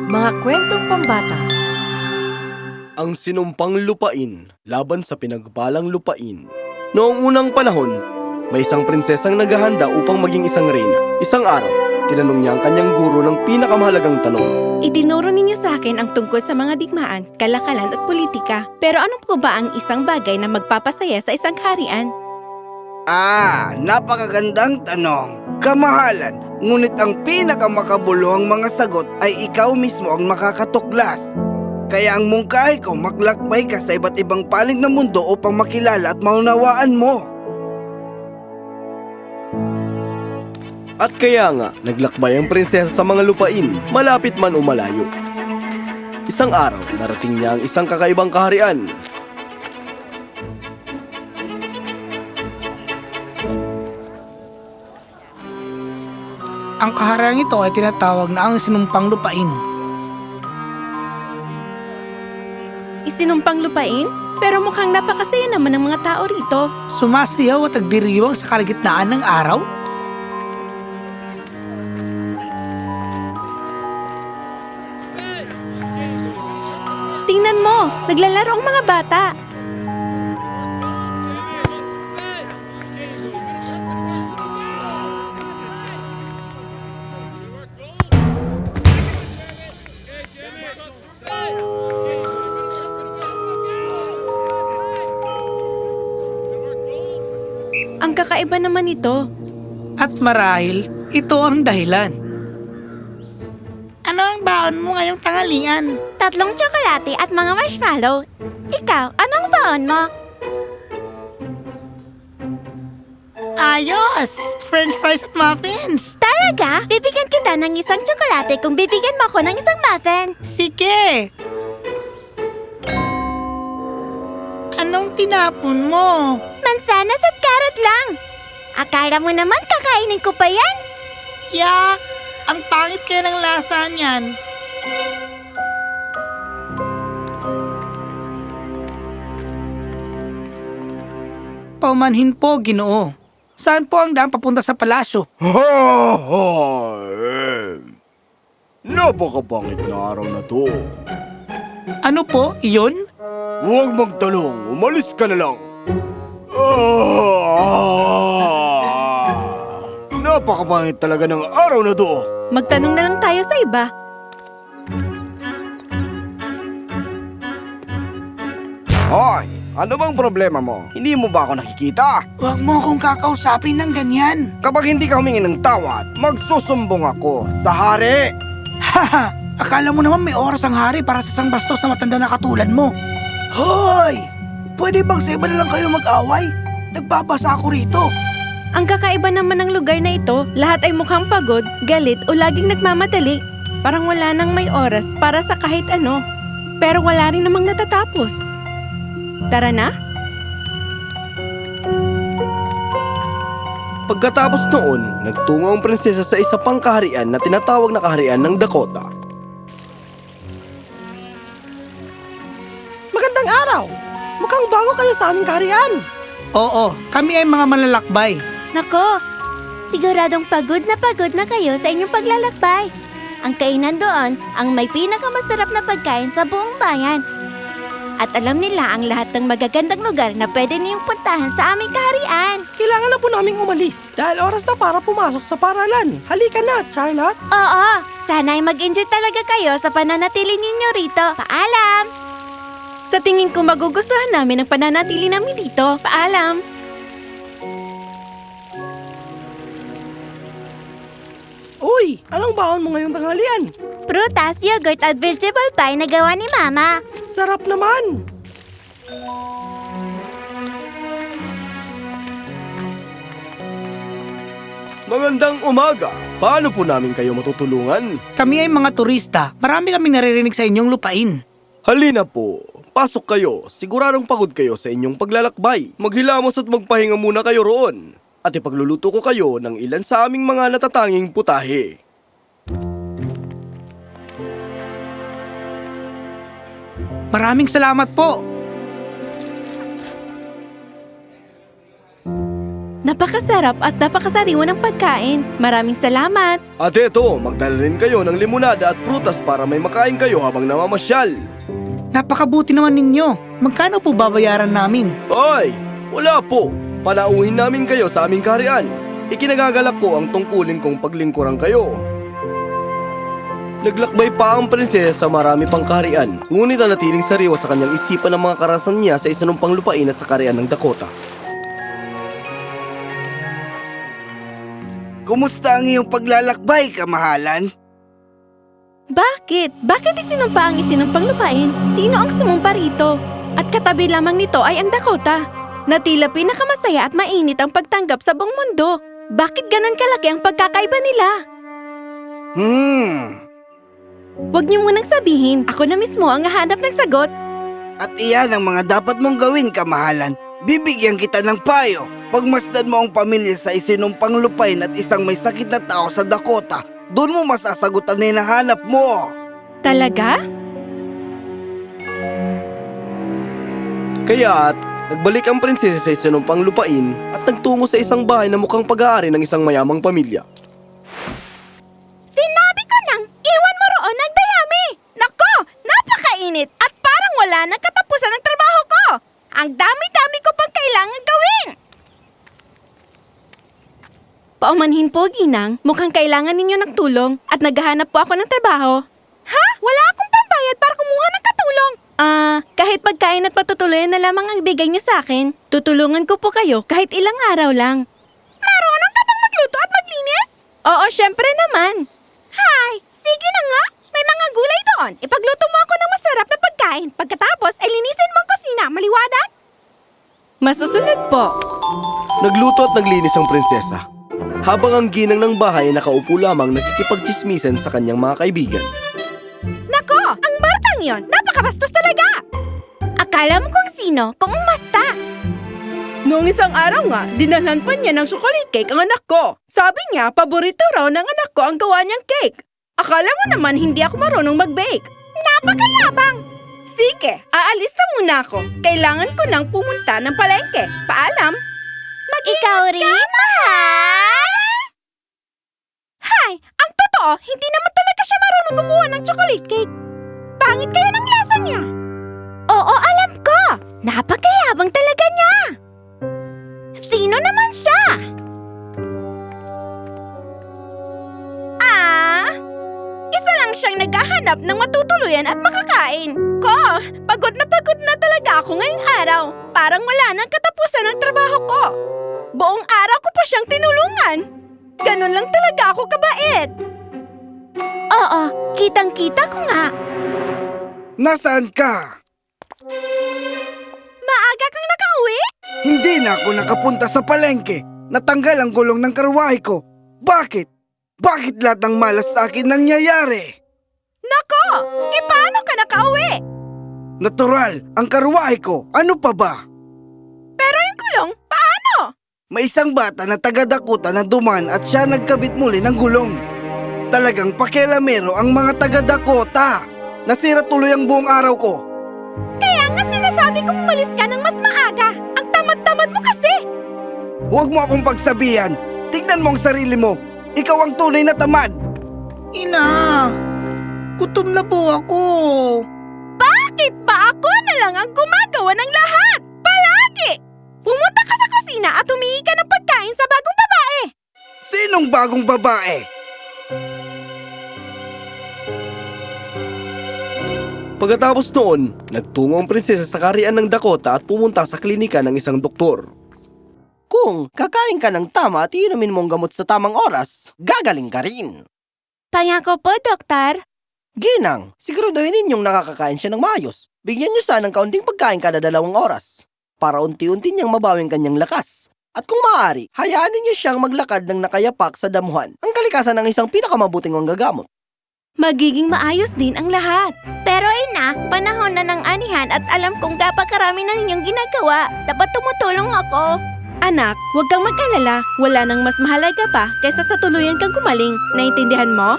Mga kwentong pambata. Ang sinumpang lupain laban sa pinagpalang lupain. Noong unang panahon, may isang prinsesang naghahanda upang maging isang reyna. Isang araw, tinanong niya ang kanyang guro ng pinakamahalagang tanong. Itinuro ninyo sa akin ang tungkol sa mga digmaan, kalakalan at politika. Pero ano po ba ang isang bagay na magpapasaya sa isang kaharian? Napakagandang tanong. Kamahalan, ngunit ang pinakamakabuluhang mga sagot ay ikaw mismo ang makakatuklas. Kaya ang mungkahi ko, maglakbay ka sa iba't ibang panig ng mundo upang makilala at maunawaan mo. At kaya nga, naglakbay ang prinsesa sa mga lupain, malapit man o malayo. Isang araw, narating niya ang isang kakaibang kaharian. Ang kahariang ito ay tinatawag na ang sinumpang lupain. Isinumpang lupain? Pero mukhang napakasaya naman ng mga tao rito. Sumasayaw at nagdiriwang sa kalagitnaan ng araw? Tingnan mo, naglalaro ang mga bata. Ang kakaiba naman ito. At marahil, ito ang dahilan. Ano ang baon mo ngayong tanghalian? 3 tsokolate at mga marshmallow. Ikaw, anong baon mo? Ayos! French fries at muffins! Talaga? Bibigyan kita ng isang tsokolate kung bibigyan mo ako ng isang muffin. Sige! Anong tinapon mo? Mansanas at carrot lang. Akala mo naman kakainin ko pa yan? Yak! Ang pangit kaya ng lasa niyan. Paumanhin po, Ginoo. Saan po ang daan papunta sa palasyo? Napakapangit na araw na to. Ano po, iyon? Huwag magtanong, umalis ka na lang. Napakapangit talaga ng araw na to. Magtanong na lang tayo sa iba. Hoy, ano bang problema mo? Hindi mo ba ako nakikita? Huwag mo akong kakausapin ng ganyan. Kapag hindi ka humingi ng tawad, magsusumbong ako sa hari. Haha! Akala mo naman may oras ang hari para sa isang bastos na matanda na katulad mo. Hoy! Pwede bang sa iba na lang kayo mag-away? Nagbabasa ako rito. Ang kakaiba naman ng lugar na ito, lahat ay mukhang pagod, galit o laging nagmamadali. Parang wala nang may oras para sa kahit ano. Pero wala rin namang natatapos. Tara na? Pagkatapos noon, nagtungo ang prinsesa sa isa pang kaharian na tinatawag na kaharian ng Dakota. Magandang araw! Mukhang bago kayo sa aming kaharian. Oo, kami ay mga malalakbay. Nako, siguradong pagod na kayo sa inyong paglalakbay. Ang kainan doon ang may pinakamasarap na pagkain sa buong bayan. At alam nila ang lahat ng magagandang lugar na pwede niyong puntahan sa aming kaharian. Kailangan na po naming umalis dahil oras na para pumasok sa paralan. Halika na, Charlotte. Oo, sana ay mag-enjoy talaga kayo sa pananatili ninyo rito. Paalam! Sa tingin ko magugustuhan namin ang pananatili namin dito. Paalam! Uy, anong baon mo ngayong tanghalian? Prutas, yogurt at vegetable pie na gawa ni Mama. Sarap naman! Magandang umaga! Paano po namin kayo matutulungan? Kami ay mga turista. Marami kaming naririnig sa inyong lupain. Halina po, pasok kayo. Siguradong pagod kayo sa inyong paglalakbay. Maghilamos at magpahinga muna kayo roon. At ipagluluto ko kayo ng ilan sa aming mga natatanging putahe. Maraming salamat po. Napakasarap at napakasariwa ng pagkain. Maraming salamat. At eto, magdala rin kayo ng limonada at prutas para may makain kayo habang namamasyal. Napakabuti naman ninyo. Magkano po babayaran namin? Ay, wala po. Panauhin namin kayo sa aming kaharian. Ikinagagalak ko ang tungkulin kong paglingkuran kayo. Naglakbay pa ang prinsesa sa marami pang kaharian, ngunit nanatiling sariwa sa kanyang isipan ang mga karasan niya sa isanumpang lupain at sa kaharian ng Dakota. Kumusta ang iyong paglalakbay, kamahalan? Bakit? Bakit isinumpa ang isinumpang lupain? Sino ang sumumpa rito? At katabi lamang nito ay ang Dakota, na tila pinakamasaya at mainit ang pagtanggap sa buong mundo. Bakit ganon kalaki ang pagkakaiba nila? Huwag niyo munang sabihin, ako na mismo ang hahanap ng sagot. At iyan ang mga dapat mong gawin, kamahalan. Bibigyan kita ng payo. Pagmasdan mo ang pamilya sa isinumpang lupain at isang may sakit na tao sa Dakota, doon mo masasagutan na hinahanap mo. Talaga? Kaya't, nagbalik ang prinsesa sa isinumpang lupain at nagtungo sa isang bahay na mukhang pag-aari ng isang mayamang pamilya. Sinabi ko nang iwan mo roon ang dayami! Nako, napakainit at parang wala nang katapusan ng trabaho ko! Ang dami-dami ko pang kailangan gawin! Paumanhin po, Ginang. Mukhang kailangan ninyo ng tulong at naghahanap po ako ng trabaho. Ha? Wala akong pambayad para kumuha ng katulong. Kahit pagkain at patutuluyan na lamang ang ibigay niyo sa akin, tutulungan ko po kayo kahit ilang araw lang. Marunong ka bang magluto at maglinis? Oo, syempre naman. Hay, sige na nga. May mga gulay doon. Ipagluto mo ako ng masarap na pagkain. Pagkatapos ay linisin mo ang kusina. Maliwanag? Masusunod po. Nagluto at naglinis ang prinsesa, habang ang ginang ng bahay ay nakaupo lamang nakikipagchismisan sa kanyang mga kaibigan. Nako, ang Martang yon, napakabastos talaga! Akala mo kung sino, kung umasta. Noong isang araw nga, dinalhan pa niya ng chocolate cake ang anak ko. Sabi niya, paborito raw ng anak ko ang gawa niyang cake. Akala mo naman hindi ako marunong mag-bake. Napakayabang! Sige, aalis na muna ako. Kailangan ko nang pumunta ng palengke. Paalam! Ikaw rin, mahal? Hay, ang totoo, hindi naman talaga siya marunong gumawa ng chocolate cake. Pangit kaya ng lasa niya. Oo, alam ko. Napakayabang talaga niya. Sino naman siya? Isa lang siyang naghahanap ng matutuluyan at makakain. Pagod na talaga ako ngayong araw. Parang wala nang katapusan ng trabaho ko. Buong araw ko pa siyang tinulungan. Ganun lang talaga ako kabait. Oo, kitang-kita ko nga. Nasaan ka? Maaga kang nakauwi? Hindi na ako nakapunta sa palengke. Natanggal ang gulong ng karwahe ko. Bakit? Bakit lahat ng malas sa akin nangyayari? Nako, paano ka nakauwi? Natural, ang karwahe ko. Ano pa ba? Pero yung gulong, paano? May isang bata na taga-Dakota na duman at siya nagkabit muli ng gulong. Talagang pakialamero ang mga taga-Dakota. Nasira tuloy ang buong araw ko. Kaya nga sinasabi kong umalis ka ng mas maaga. Ang tamad-tamad mo kasi. Huwag mo akong pagsabihan. Tignan mo ang sarili mo. Ikaw ang tunay na tamad. Ina, gutom na po ako. Bakit ba ako na lang ang gumagawa ng lahat? Palagi! Pumunta ka sa kusina at humingi ka ng pagkain sa bagong babae. Sinong bagong babae? Pagkatapos noon, nagtungo ang prinsesa sa kaharian ng Dakota at pumunta sa klinika ng isang doktor. Kung kakain ka ng tama at inumin mong gamot sa tamang oras, gagaling ka rin. Pangako po, Doktor. Ginang, siguraduhin ninyong nakakakain siya ng maayos. Bigyan niyo siya ng kaunting pagkain kada 2 oras para unti-unti niyang mabawing kanyang lakas. At kung maaari, hayaan ninyo siyang maglakad ng nakayapak sa damuhan. Ang kalikasan ng isang pinakamabuting manggagamot. Magiging maayos din ang lahat. Pero ina, panahon na ng anihan at alam kong kapakarami na ninyong ginagawa. Dapat tumutulong ako. Anak, huwag kang mag-alala. Wala nang mas mahalaga pa kaysa sa tuluyan kang gumaling. Naintindihan mo?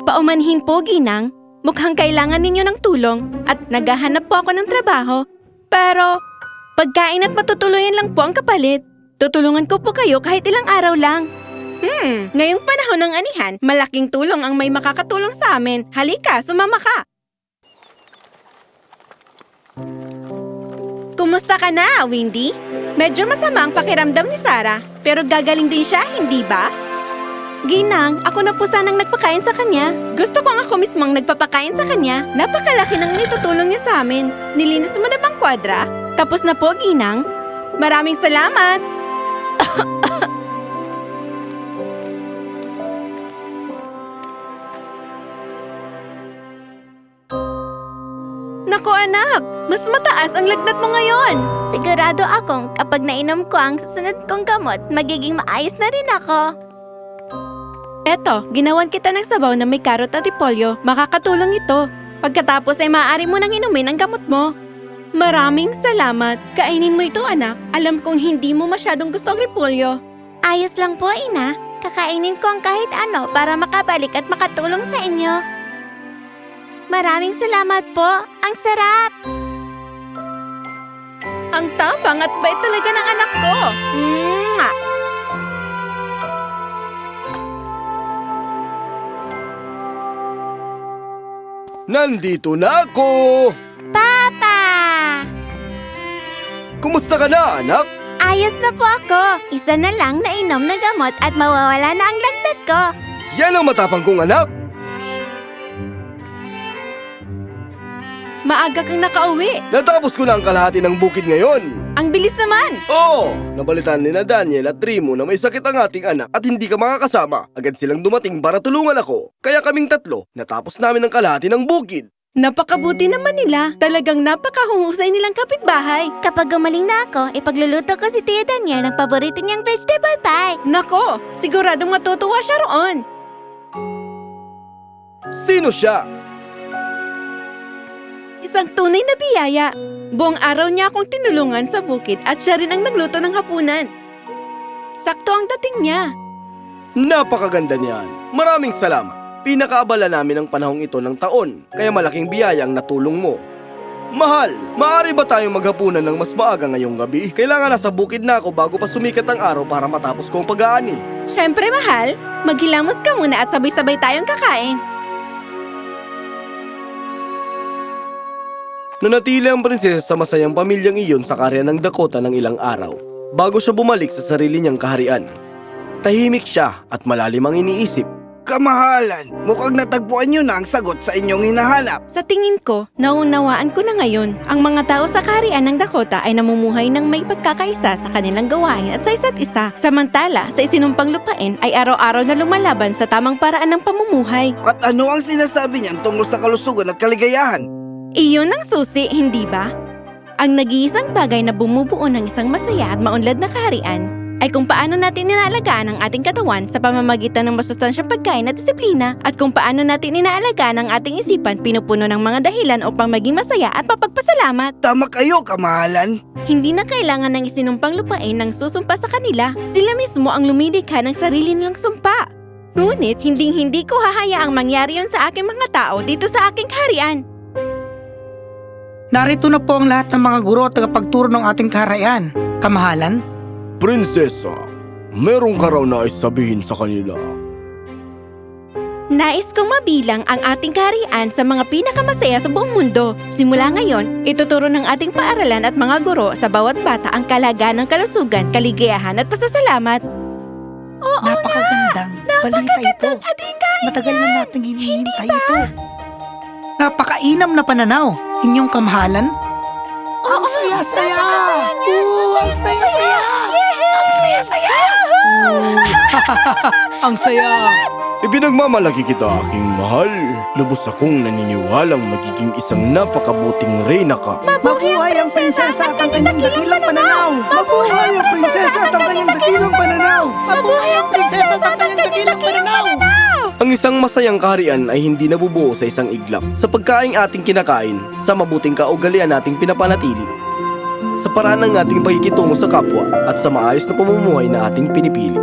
Paumanhin po, Ginang. Mukhang kailangan ninyo ng tulong at naghahanap po ako ng trabaho. Pero, pagkain at matutuluyan lang po ang kapalit. Tutulungan ko po kayo kahit ilang araw lang. Ngayong panahon ng anihan, malaking tulong ang may makakatulong sa amin. Halika, sumama ka. Kumusta ka na, Windy? Medyo masama ang pakiramdam ni Sarah, pero gagaling din siya, hindi ba? Ginang, ako na po sanang nagpakain sa kanya. Gusto kong ako mismong nagpapakain sa kanya. Napakalaki ng nitutulong niya sa amin. Nilinis mo na bang kwadra? Tapos na po, Ginang. Maraming salamat! Nako anak, mas mataas ang lagnat mo ngayon. Sigurado akong kapag nainom ko ang susunod kong gamot, magiging maayos na rin ako. Eto, ginawan kita ng sabaw na may karot at repolyo. Makakatulong ito. Pagkatapos ay maaari mo nang inumin ang gamot mo. Maraming salamat. Kainin mo ito, anak. Alam kong hindi mo masyadong gusto ang repolyo. Ayos lang po, ina. Kakainin ko ang kahit ano para makabalik at makatulong sa inyo. Maraming salamat po. Ang sarap! Ang tapang at bait talaga ng anak ko. Mwah! Nandito na ako! Papa! Kumusta ka na, anak? Ayos na po ako. Isa na lang na inom na gamot at mawawala na ang lagnat ko. Yan ang matapang kong anak. Maaga kang nakauwi. Natapos ko na ang kalahati ng bukid ngayon. Ang bilis naman. Oo! Nabalitaan ni na Daniel at Remo na may sakit ang ating anak at hindi ka makakasama. Agad silang dumating para tulungan ako. Kaya kaming tatlo, natapos namin ang kalahati ng bukid. Napakabuti naman nila. Talagang napakahuhusay nilang kapitbahay. Kapag gumaling na ako, ipagluluto ko si Tia Daniel ng paborito niyang vegetable pie. Nako, siguradong matutuwa siya roon. Sino siya? Isang tunay na biyaya. Buong araw niya akong tinulungan sa bukid at siya rin ang nagluto ng hapunan. Sakto ang dating niya. Napakaganda niyan. Maraming salamat. Pinakaabala namin ang panahong ito ng taon, kaya malaking biyaya ang natulong mo. Mahal, maaari ba tayong maghapunan ng mas maaga ngayong gabi? Kailangan nasa bukid na ako bago pa sumikat ang araw para matapos ko ang pag-aani. Siyempre, mahal. Maghilamos ka muna at sabay-sabay tayong kakain. Nanatili ang prinsesa sa masayang pamilyang iyon sa karya ng Dakota ng ilang araw, bago siya bumalik sa sarili niyang kaharian. Tahimik siya at malalim ang iniisip. Kamahalan, mukhang natagpuan nyo na ang sagot sa inyong hinahanap. Sa tingin ko, naunawaan ko na ngayon, ang mga tao sa kaharian ng Dakota ay namumuhay ng may pagkakaisa sa kanilang gawain at sa isa't isa. Samantala, sa isinumpang lupain ay araw-araw na lumalaban sa tamang paraan ng pamumuhay. At ano ang sinasabi niyan tungkol sa kalusugan at kaligayahan? Iyon ang susi, hindi ba? Ang nag-iisang bagay na bumubuo ng isang masaya at maunlad na kaharian ay kung paano natin inaalagaan ang ating katawan sa pamamagitan ng masustansyang pagkain at disiplina at kung paano natin inaalagaan ang ating isipan pinupuno ng mga dahilan upang maging masaya at mapagpasalamat. Tama kayo, kamahalan. Hindi na kailangan ng isinumpang lupain ng susumpa sa kanila. Sila mismo ang lumidikha ng sarili nilang sumpa. Ngunit, hindi ko hahayaang mangyari yun sa aking mga tao dito sa aking kaharian. Narito na po ang lahat ng mga guro at tagapagturo ng ating kaharian. Kamahalan? Prinsesa, meron ka raw na sabihin sa kanila. Nais kong mabilang ang ating kaharian sa mga pinakamasaya sa buong mundo. Simula ngayon, ituturo ng ating paaralan at mga guro sa bawat bata ang kalagayan ng kalusugan, kaligayahan at pasasalamat. Oo Napakagandang balita ito. Matagal na nating hinihintay ito. Napakainam na pananaw. Inyong kamahalan? Ang saya-saya! Ang saya-saya! Ang saya-saya! Ang saya! Ipinagmamalaki kita, aking mahal. Lubos akong naniniwalang magiging isang napakabuting reyna ka. Mabuhay ang prinsesa at ang kanyang dakilang pananaw! Mabuhay ang prinsesa at ang kanyang dakilang pananaw! Mabuhay ang prinsesa at ang kanyang dakilang pananaw! Ang isang masayang kaharian ay hindi nabubuo sa isang iglap. Sa pagkaing ating kinakain, sa mabuting kaugalian nating pinapanatili, sa paraan ng ating pakikitungo sa kapwa at sa maayos na pamumuhay na ating pinipili.